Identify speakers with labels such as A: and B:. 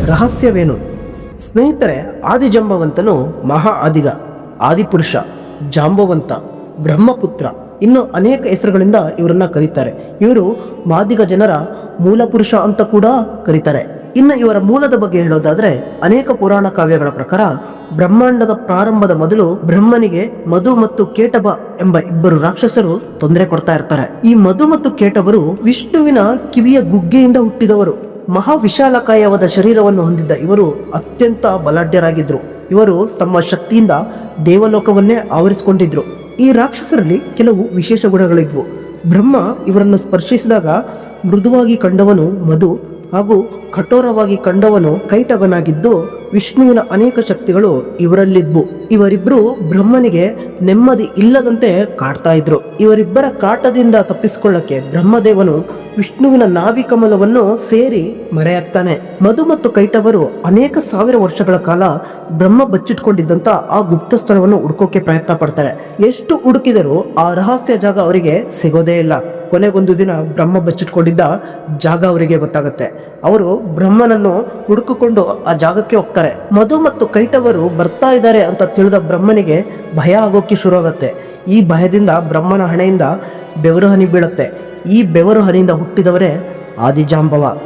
A: ರಹಸ್ಯವೇನು? ಸ್ನೇಹಿತರೆ, ಆದಿಜಾಂಬವಂತನು ಮಹಾ ಆದಿಗ, ಆದಿಪುರುಷ, ಜಾಂಬವಂತ, ಬ್ರಹ್ಮಪುತ್ರ, ಇನ್ನು ಅನೇಕ ಹೆಸರುಗಳಿಂದ ಇವರನ್ನ ಕರೀತಾರೆ. ಇವರು ಮಾದಿಗ ಜನರ ಮೂಲ ಪುರುಷ ಅಂತ ಕೂಡ ಕರೀತಾರೆ. ಇನ್ನು ಇವರ ಮೂಲದ ಬಗ್ಗೆ ಹೇಳೋದಾದ್ರೆ, ಅನೇಕ ಪುರಾಣ ಕಾವ್ಯಗಳ ಪ್ರಕಾರ ಬ್ರಹ್ಮಾಂಡದ ಪ್ರಾರಂಭದ ಮೊದಲು ಬ್ರಹ್ಮನಿಗೆ ಮಧು ಮತ್ತು ಕೇಟಭ ಎಂಬ ಇಬ್ಬರು ರಾಕ್ಷಸರು ತೊಂದರೆ ಕೊಡ್ತಾ ಇರ್ತಾರೆ. ಈ ಮಧು ಮತ್ತು ಕೇಟವರು ವಿಷ್ಣುವಿನ ಕಿವಿಯ ಗುಗ್ಗೆಯಿಂದ ಹುಟ್ಟಿದವರು. ಮಹಾ ವಿಶಾಲಕಾಯವಾದ ಶರೀರವನ್ನು ಹೊಂದಿದ್ದ ಇವರು ಅತ್ಯಂತ ಬಲಾಢ್ಯರಾಗಿದ್ರು. ಇವರು ತಮ್ಮ ಶಕ್ತಿಯಿಂದ ದೇವಲೋಕವನ್ನೇ ಆವರಿಸಿಕೊಂಡಿದ್ರು. ಈ ರಾಕ್ಷಸರಲ್ಲಿ ಕೆಲವು ವಿಶೇಷ ಗುಣಗಳಿದ್ವು. ಬ್ರಹ್ಮ ಇವರನ್ನು ಸ್ಪರ್ಶಿಸಿದಾಗ ಮೃದುವಾಗಿ ಕಂಡವನು ಮಧು ಹಾಗೂ ಕಠೋರವಾಗಿ ಕಂಡವನು ಕೈಟಗನಾಗಿದ್ದು, ವಿಷ್ಣುವಿನ ಅನೇಕ ಶಕ್ತಿಗಳು ಇವರಲ್ಲಿದ್ವು. ಇವರಿಬ್ರು ಬ್ರಹ್ಮನಿಗೆ ನೆಮ್ಮದಿ ಇಲ್ಲದಂತೆ ಕಾಡ್ತಾ ಇದ್ರು. ಇವರಿಬ್ಬರ ಕಾಟದಿಂದ ತಪ್ಪಿಸಿಕೊಳ್ಳಕ್ಕೆ ಬ್ರಹ್ಮದೇವನು ವಿಷ್ಣುವಿನ ನಾಭಿಕಮಲವನ್ನು ಸೇರಿ ಮರೆಯಾಗ್ತಾನೆ. ಮಧು ಮತ್ತು ಕೈಟವರು ಅನೇಕ ಸಾವಿರ ವರ್ಷಗಳ ಕಾಲ ಬ್ರಹ್ಮ ಬಚ್ಚಿಟ್ಕೊಂಡಿದ್ದಂತ ಆ ಗುಪ್ತ ಸ್ಥಳವನ್ನು ಹುಡುಕೋಕೆ ಪ್ರಯತ್ನ ಪಡ್ತಾರೆ. ಎಷ್ಟು ಹುಡುಕಿದರೂ ಆ ರಹಸ್ಯ ಜಾಗ ಅವರಿಗೆ ಸಿಗೋದೇ ಇಲ್ಲ. ಕೊನೆಗೊಂದು ದಿನ ಬ್ರಹ್ಮ ಬಚ್ಚಿಟ್ಕೊಂಡಿದ್ದ ಜಾಗ ಅವರಿಗೆ ಗೊತ್ತಾಗುತ್ತೆ. ಅವರು ಬ್ರಹ್ಮನನ್ನು ಹುಡುಕಿಕೊಂಡು ಆ ಜಾಗಕ್ಕೆ ಹೋಗ್ತಾರೆ. ಮಧು ಮತ್ತು ಕೈಟವರು ಬರ್ತಾ ಇದ್ದಾರೆ ಅಂತ ತಿಳಿದ ಬ್ರಹ್ಮನಿಗೆ ಭಯ ಆಗೋಕೆ ಶುರು ಆಗುತ್ತೆ. ಈ ಭಯದಿಂದ ಬ್ರಹ್ಮನ ಹಣೆಯಿಂದ ಬೆವರು ಹನಿ ಬೀಳುತ್ತೆ. ಈ ಬೆವರು ಹನಿಯಿಂದ ಹುಟ್ಟಿದವರೇ ಆದಿಜಾಂಬವ.